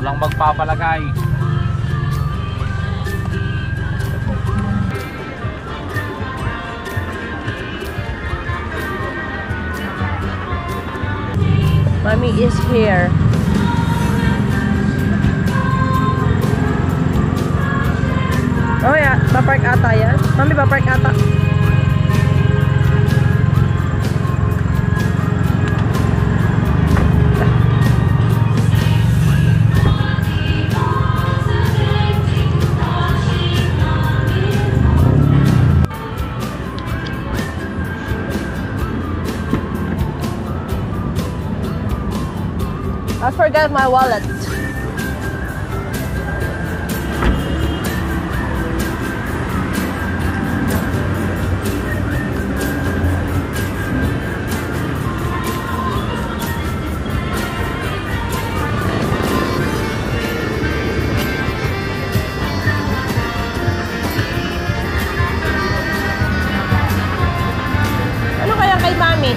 Walang magpapalagay. Mommy is here. Oh yeah, papark ata yan. Mami, papark ata. I forgot my wallet. Ano kaya kay Mami?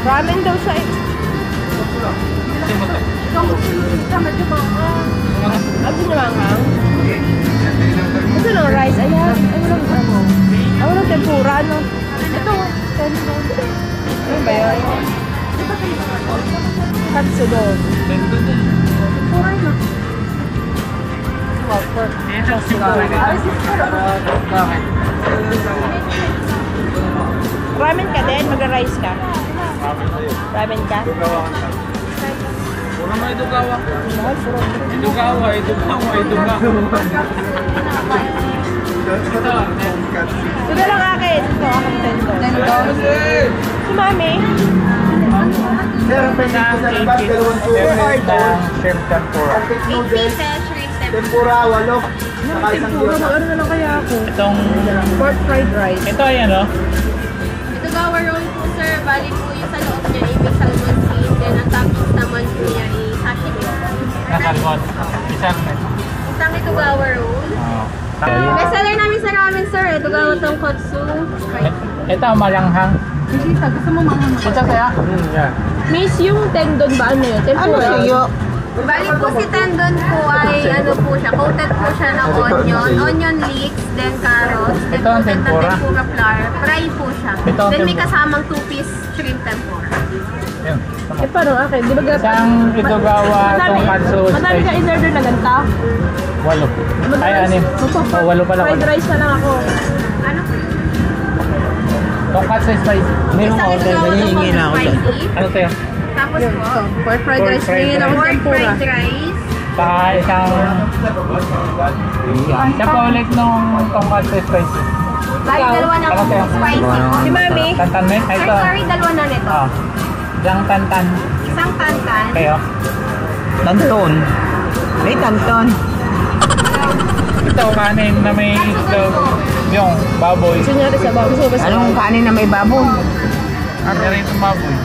Ramen daw siya eh. Ano niya manghang? Ito lang rice. Ayan. Ay walang tempura, no? Ito. Ano ba yun? Katsudon. Tempura yun. Ramen ka din? Mag-rice ka? Ramen ka? Puro may dugawa. Idugawa. Ito lang akin. Ito aking tendon. Si Mami? Shrimp tempura. 8 pieces, shrimp Tempura, 8. Saka isang Tempura, mag-ano na lang kaya ako? Itong... Pork fried rice. Ito ay ano? Ito gawa roll po sir, bali po yung sa loob niya ibig salmon seed, then ang toppings naman po niya is sashimi. Nasalmon. Isang ito gawa roll. Best seller namin sa ramen sir, ito gawa tonkotsu. Ito malanghang. Gusto mo manghang? Ito kaya? Yeah. Miss, yung tendon ba? Ano yun? Tempura? Bali po si tendon po ay ano po siya, coated po siya ng onion leeks, then carrots, then Ito ang coated na tempura? tempura flour, fry po siya. Ito ang Then may tempura. kasamang 2-piece shrimp tempura. Yun. Eh, paano akin? Di ba Isang Itogawa tonkatsu Madami ka spicy. in-order na ganta? 8. Ay, 6. O, 8 pala. Fried rice na lang ako. Ano? Tonkatsu spicy. Isang ito gawa ng spicy. Ano sa'yo? Tapos po, Pork fried Pork rice. fried Tingin ako pork tempura. fried rice. Saka isang... Siya po ulit nung tonkatsu spicy. Bali, dalawa na Ano po sa'yo? spicy po. Si Mami? Tantan mo? Ay, Sir, ito. sorry, dalawa na nito. Isang tantan. Isang tantan. Kayo? Tanton. May tanton. Ito, kanin na may itlog. Yung baboy. Gusto niya rin sa bago. Gusto ba sa Anong kanin na may baboy? Ano rin itong baboy?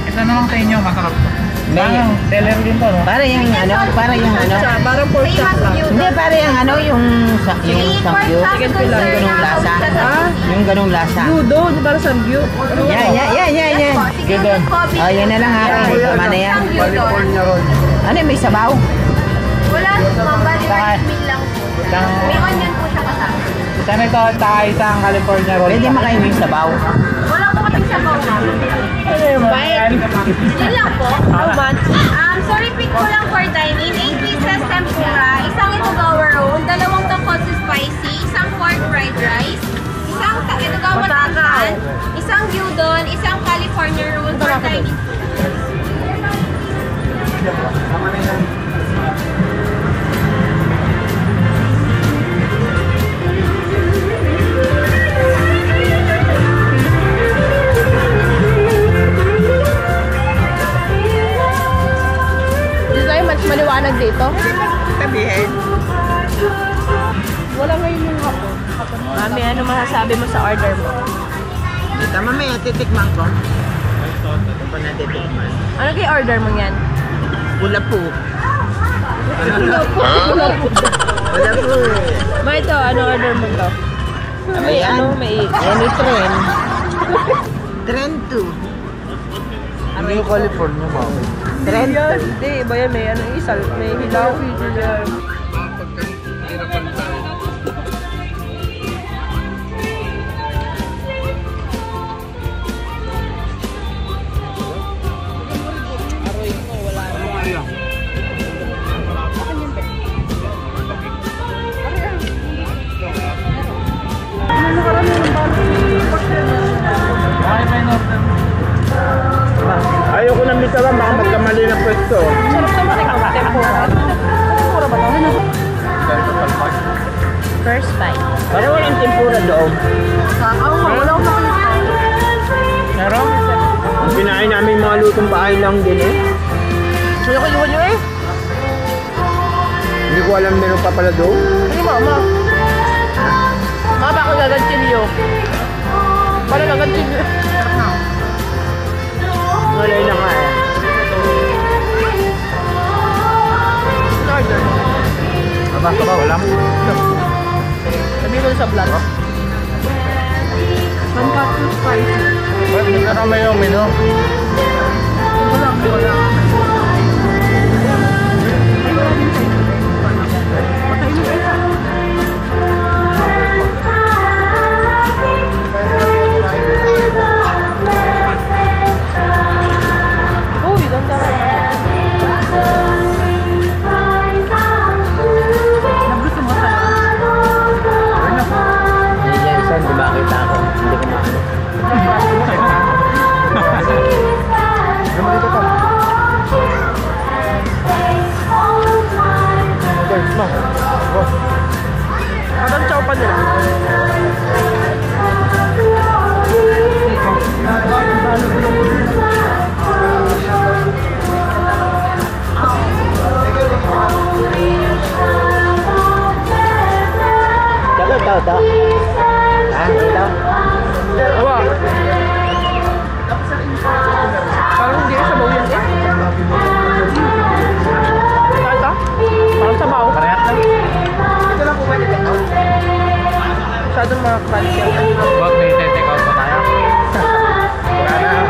Ito na lang sa inyo, masarap to. May- Parang seller din to, no? Para yung ano, Parang pork chop lang. Hindi, para yung ano, yung samgyup. Chicken pilau. Yung ganung lasa. Ah? Yung ganung lasa. Judo, di para sa view. Yan. Sige doon. Oh, yan na lang ha. Tama na yan. Ano, may sabaw? Wala, mabali rice meal lang po. Isang... May onion po siya kasama. Isang ito, tsaka isang California roll. Pwede makain yung sabaw. Wala po kasing sabaw namin. Yun lang po. How much? Sorry, pick ko lang for dining. 8 pieces tempura, isang itogawa roll, dalawang tonkotsu spicy, isang pork fried rice, isang itogawa tantan, isang gyudon, isang California roll for dining. Dito tayo maliwanag dito. Sabihin. Wala ngayon yung hapon. Mami, ano masasabi mo sa order mo? Dito, mamaya titikman ko. Ito pa na titikman. Ano kayo order mo yan? Pula po. Wala po. Wala po. Ma, ito, ano order mo to? May Ayan. ano, may... Any trend? Trend 2. Ano yung California, mami? Trend? Hindi, iba yan. May ano isal. May hilaw. Ayoko nang bitaran, baka magkamali ng pwesto. Sarap naman ikaw. Tempura. Tempura ba ito? First bite. Parang walang tempura doon. Wala akong makikita. Meron? Ang kinain namin mga lutong bahay lang din eh. Suyo ko iwan nyo eh. Hindi ko alam meron pa pala doon. Hindi mama. Mama, baka gagantilyo. Para gagantilyo. Malay na nga eh. Order. Nabasa ba? Wala mo? Sabi mo sa vlog. Pancake spicy. Ba't hindi ka naman yung menu? Wala. Uy, ganda ka. Nagusto mo sa'yo? Hindi niya isa, hindi makita ako. Hindi ko makita. Parang chow pa nila. Ito. Ha? Ito? Awa. Parang hindi ka sabaw yan eh. Ito? Parang sabaw. Parehas lang. Ito lang po ba nito? Masyadong mga crunchy. Huwag may take out pa tayo. Wala na.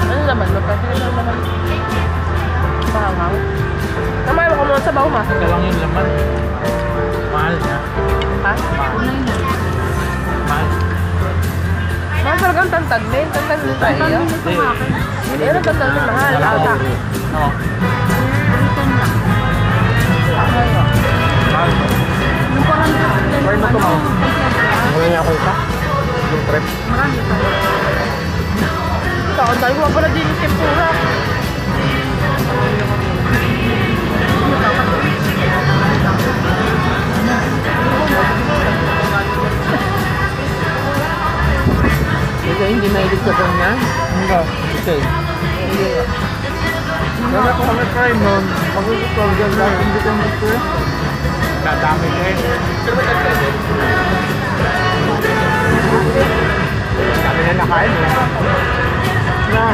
Ano naman? Magkakaroon lang naman. Mahanghang. Namay mo kung mga sabaw ma. Ito lang yung laman. Mahal na. Ha? Mahal. Mahal talagang tantad din. Tantad din tayo. Hindi. Ano tantad din mahal? Ata. Oo. Mahal. Or mo ito mo? Wala niya ako isa? Yung trip? Ito, ang dahil ko pala din yung tempura. Ito hindi mahilig sa kanya? Hindi. Okay. Kaya kung kami try nun, mag-uusap dyan dahil hindi ko gusto eh. Dadami ka eh. Kami na nakain eh. Na.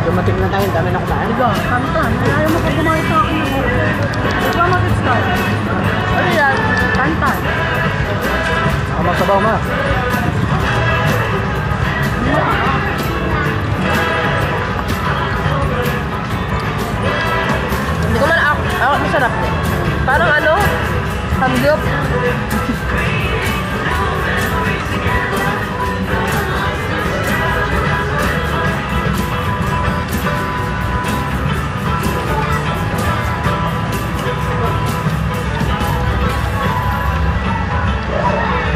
Dumating na tayo, dami na kumain. Kantan. Ayaw mo pag kumain sa akin ng ikaw mag-start. Ano yan? Kantan. Masabaw ma. Hindi ko man ako masarap. Parang ano? Hamgyup.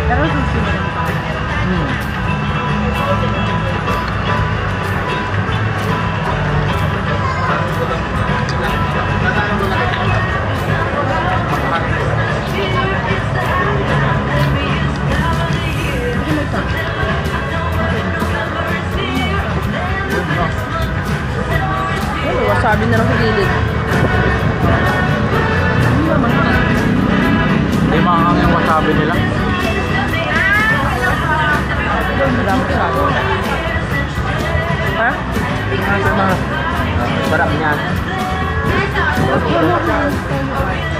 Pero sushi mo rin pa. May wasabi na lang sa gilid. Hindi makakang yung wasabi nila. Wala masyado. Ha? Sarap niyan. Ano?